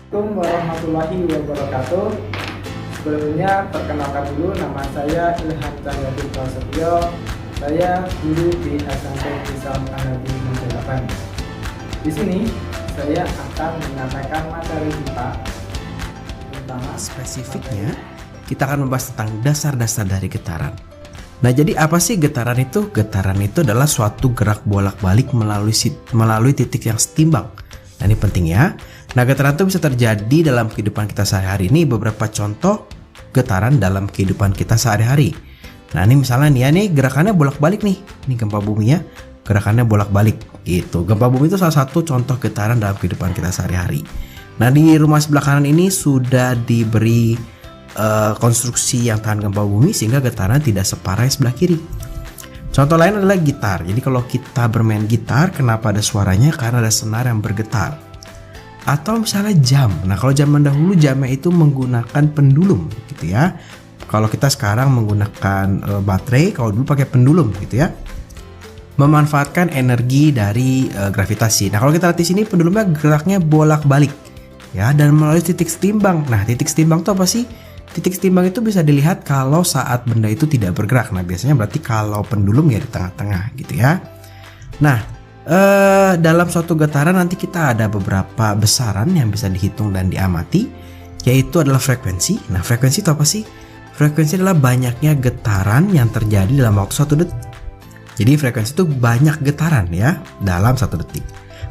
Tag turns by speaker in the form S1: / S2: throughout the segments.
S1: Assalamualaikum warahmatullahi wabarakatuh. Sebelumnya perkenalkan dulu, nama saya Ilham Cahyadi Prasetyo. Saya guru di SMP Islam Hanafi Menjelapan. Di sini saya akan menyampaikan materi IPA tentang
S2: Spesifiknya, kita akan membahas tentang dasar-dasar dari getaran. Nah, jadi apa sih getaran itu? Getaran itu adalah suatu gerak bolak-balik melalui titik yang setimbang. Nah, ini penting ya. Nah, getaran itu bisa terjadi dalam kehidupan kita sehari-hari. Ini beberapa contoh getaran dalam kehidupan kita sehari-hari. Nah, ini misalnya nih ya, nih gerakannya bolak-balik nih. Ini gempa bumi ya, gerakannya bolak-balik gitu. Gempa bumi itu salah satu contoh getaran dalam kehidupan kita sehari-hari. Nah, di rumah sebelah kanan ini sudah diberi konstruksi yang tahan gempa bumi sehingga getaran tidak separah sebelah kiri. Contoh lain adalah gitar. Jadi kalau kita bermain gitar, kenapa ada suaranya? Karena ada senar yang bergetar. Atau misalnya jam. Nah, kalau zaman dahulu jamnya itu menggunakan pendulum gitu ya. Kalau kita sekarang menggunakan baterai, kalau dulu pakai pendulum gitu ya. Memanfaatkan energi dari gravitasi. Nah, kalau kita lihat di sini pendulumnya geraknya bolak-balik ya, dan melalui titik setimbang. Nah, titik setimbang itu apa sih? Titik setimbang itu bisa dilihat kalau saat benda itu tidak bergerak. Nah, biasanya berarti kalau pendulum ya di tengah-tengah gitu ya. Nah, dalam suatu getaran nanti kita ada beberapa besaran yang bisa dihitung dan diamati, yaitu adalah frekuensi. Nah, frekuensi itu apa sih? Frekuensi adalah banyaknya getaran yang terjadi dalam waktu 1 detik. Jadi frekuensi itu banyak getaran ya dalam 1 detik.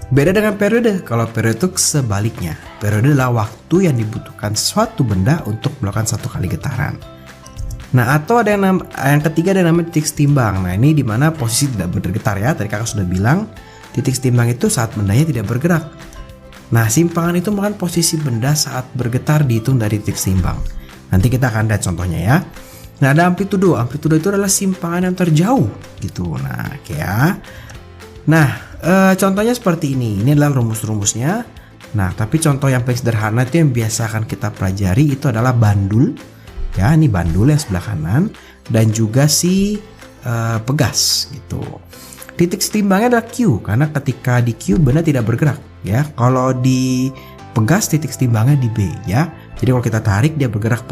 S2: Beda dengan periode. Kalau periode itu sebaliknya. Periode adalah waktu yang dibutuhkan suatu benda untuk melakukan 1 kali getaran. Nah, atau ada yang ketiga ada yang namanya titik setimbang. Nah, ini dimana posisi tidak bergetar ya. Tadi kakak sudah bilang titik setimbang itu saat bendanya tidak bergerak. Nah, simpangan itu merupakan posisi benda saat bergetar dihitung dari titik setimbang. Nanti kita akan lihat contohnya ya. Nah, ada amplitudo. Amplitudo itu adalah simpangan yang terjauh gitu. Nah, oke ya. Nah, contohnya seperti ini. Ini adalah rumus-rumusnya. Nah, tapi contoh yang paling sederhana itu yang biasa akan kita pelajari itu adalah bandul. Ya, ini bandul yang sebelah kanan dan juga si pegas gitu. Titik setimbangnya adalah Q karena ketika di Q benda tidak bergerak ya. Kalau di pegas titik setimbangnya di B ya. Jadi kalau kita tarik dia bergerak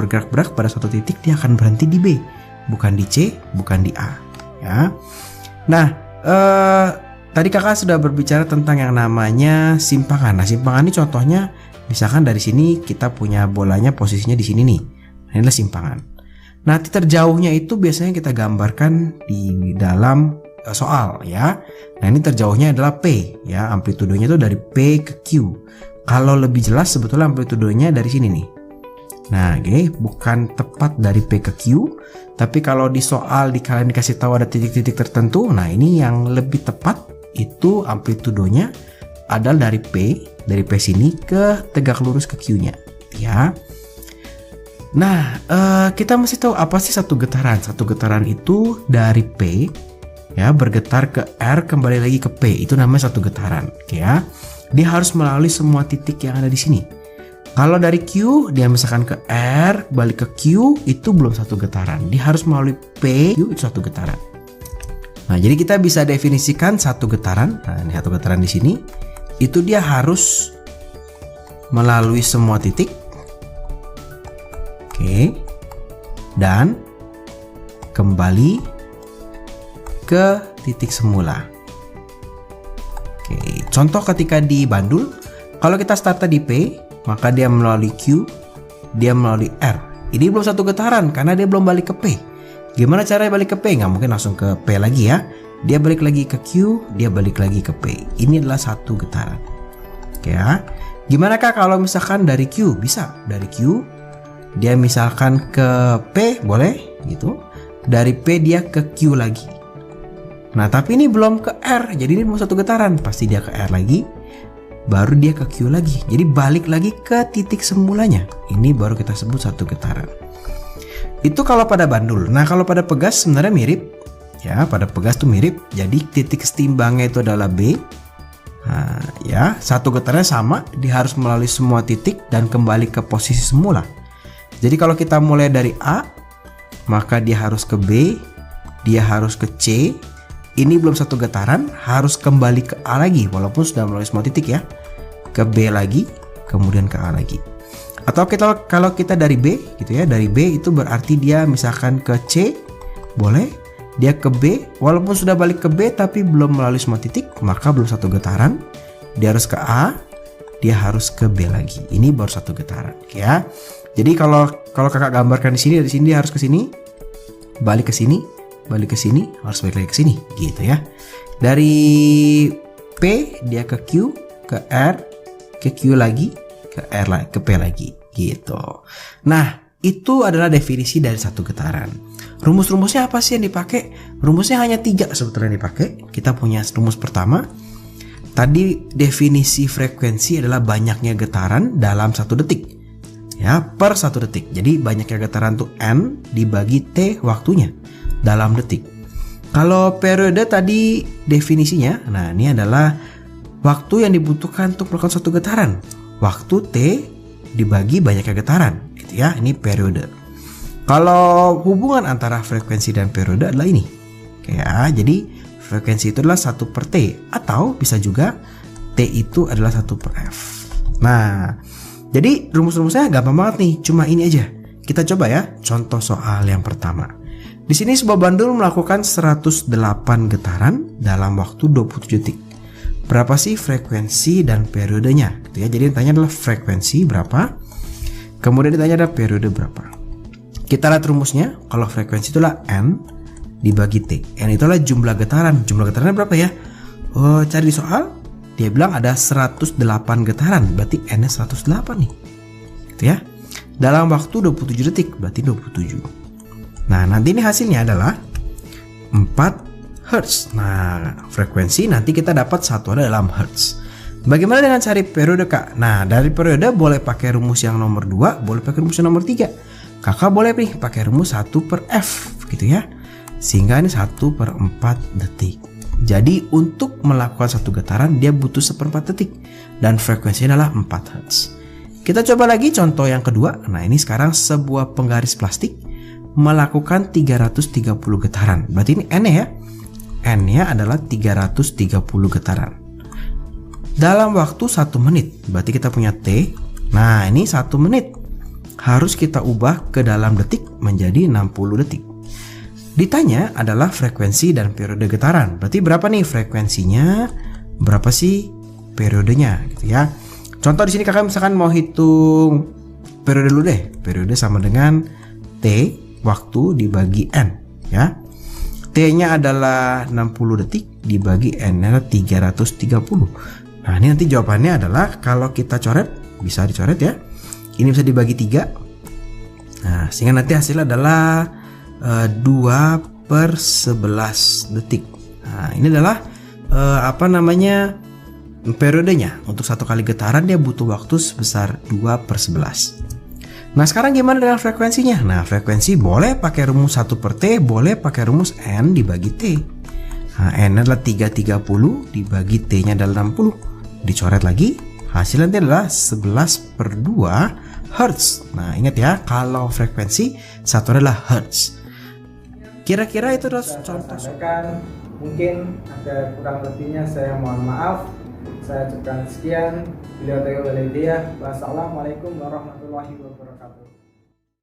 S2: pada suatu titik, dia akan berhenti di B, bukan di C, bukan di A ya. Nah, tadi kakak sudah berbicara tentang yang namanya simpangan. Nah, simpangan ini contohnya misalkan dari sini kita punya bolanya posisinya di sini nih. Nah, ini adalah simpangan. Nah, titik terjauhnya itu biasanya kita gambarkan di dalam soal ya. Nah, ini terjauhnya adalah P ya. Amplitudonya itu dari P ke Q. Kalau lebih jelas sebetulnya amplitudonya dari sini nih. Nah, oke, bukan tepat dari P ke Q, tapi kalau di soal kalian dikasih tahu ada titik-titik tertentu, nah ini yang lebih tepat itu amplitudonya adalah dari P sini ke tegak lurus ke Q-nya, ya. Nah, kita mesti tahu apa sih satu getaran? Satu getaran itu dari P ya bergetar ke R kembali lagi ke P, itu namanya satu getaran, oke ya. Dia harus melalui semua titik yang ada di sini. Kalau dari Q dia misalkan ke R balik ke Q itu belum satu getaran. Dia harus melalui P, Q itu satu getaran. Nah, jadi kita bisa definisikan satu getaran. Nah, ini satu getaran di sini. Itu dia harus melalui semua titik. Oke. Dan kembali ke titik semula. Oke, contoh ketika di bandul, kalau kita startnya di P, maka dia melalui Q, dia melalui R. Ini belum satu getaran karena dia belum balik ke P. Gimana caranya balik ke P? Nggak mungkin langsung ke P lagi ya. Dia balik lagi ke Q, dia balik lagi ke P. Ini adalah satu getaran. Oke ya. Gimana kak kalau misalkan dari Q? Bisa. Dari Q, dia misalkan ke P, boleh gitu. Dari P dia ke Q lagi. Nah, tapi ini belum ke R, jadi ini belum satu getaran. Pasti dia ke R lagi, baru dia ke Q lagi. Jadi balik lagi ke titik semulanya. Ini baru kita sebut satu getaran. Itu kalau pada bandul. Nah, kalau pada pegas sebenarnya mirip. Ya, pada pegas tuh mirip. Jadi titik setimbangnya itu adalah B. Nah, ya, satu getarannya sama. Dia harus melalui semua titik dan kembali ke posisi semula. Jadi kalau kita mulai dari A, maka dia harus ke B, dia harus ke C. Ini belum satu getaran, harus kembali ke A lagi walaupun sudah melalui semua titik ya. Ke B lagi, kemudian ke A lagi. Atau kalau kita dari B gitu ya, dari B itu berarti dia misalkan ke C, boleh. Dia ke B, walaupun sudah balik ke B tapi belum melalui semua titik, maka belum satu getaran. Dia harus ke A, dia harus ke B lagi. Ini baru satu getaran, ya. Jadi kalau kakak gambarkan di sini, dari sini dia harus ke sini, balik ke sini, balik ke sini, harus balik lagi ke sini, gitu ya. Dari P dia ke Q, ke R, ke Q lagi, ke R lagi, ke P lagi, gitu. Nah, itu adalah definisi dari satu getaran. Rumus-rumusnya apa sih yang dipakai? Rumusnya hanya 3 sebetulnya yang dipakai. Kita punya rumus pertama. Tadi definisi frekuensi adalah banyaknya getaran dalam 1 detik. Ya, per 1 detik. Jadi banyaknya getaran tuh N dibagi T waktunya dalam detik. Kalau periode tadi definisinya, nah ini adalah waktu yang dibutuhkan untuk melakukan suatu getaran. Waktu T dibagi banyaknya getaran, gitu ya. Ini periode. Kalau hubungan antara frekuensi dan periode adalah ini. Ya, jadi frekuensi itu adalah 1 per T, atau bisa juga T itu adalah 1 per F. Nah, jadi rumus-rumusnya gampang banget nih, cuma ini aja. Kita coba ya, contoh soal yang pertama. Di sini sebuah bandul melakukan 108 getaran dalam waktu 27 detik. Berapa sih frekuensi dan periodenya? Gitu ya. Jadi ditanya adalah frekuensi berapa, kemudian ditanya adalah periode berapa. Kita lihat rumusnya. Kalau frekuensi itulah N dibagi T. N itulah jumlah getaran. Jumlah getarannya berapa ya? Oh, cari di soal. Dia bilang ada 108 getaran. Berarti N-nya 108 nih. Gitu ya. Dalam waktu 27 detik. Berarti 27. Nah, nanti ini hasilnya adalah 4 Hz. Nah, frekuensi nanti kita dapat satuannya dalam Hz. Bagaimana dengan cari periode, Kak? Nah, dari periode boleh pakai rumus yang nomor 2, boleh pakai rumus yang nomor 3. Kakak boleh nih pakai rumus 1 per F gitu ya. Sehingga ini 1 per 4 detik. Jadi untuk melakukan satu getaran dia butuh 1/4 detik. Dan frekuensinya adalah 4 Hz. Kita coba lagi contoh yang kedua. Nah, ini sekarang sebuah penggaris plastik melakukan 330 getaran. Berarti ini N ya. N-nya adalah 330 getaran. Dalam waktu 1 menit. Berarti kita punya T. Nah, ini 1 menit. Harus kita ubah ke dalam detik menjadi 60 detik. Ditanya adalah frekuensi dan periode getaran. Berarti berapa nih frekuensinya? Berapa sih periodenya gitu ya. Contoh di sini kakak misalkan mau hitung periode dulu deh. Periode sama dengan T waktu dibagi N ya. T-nya adalah 60 detik dibagi N-nya adalah 330. Nah, ini nanti jawabannya adalah kalau kita coret, bisa dicoret ya. Ini bisa dibagi 3. Nah, sehingga nanti hasilnya adalah 2 per 11 detik. Nah, ini adalah periodenya. Untuk satu kali getaran dia butuh waktu sebesar 2 per 11. Nah, sekarang gimana dengan frekuensinya? Nah, frekuensi boleh pakai rumus 1 per T, boleh pakai rumus N dibagi T. Nah, N adalah 330 dibagi T-nya adalah 60. Dicoret lagi, hasilnya nanti adalah 11 per 2 Hz. Nah, ingat ya, kalau frekuensi satu adalah Hz. Kira-kira itu adalah contoh.
S1: Mungkin ada kurang lebihnya, saya mohon maaf. Saya ucapkan sekian. Wassalamualaikum warahmatullahi wabarakatuh.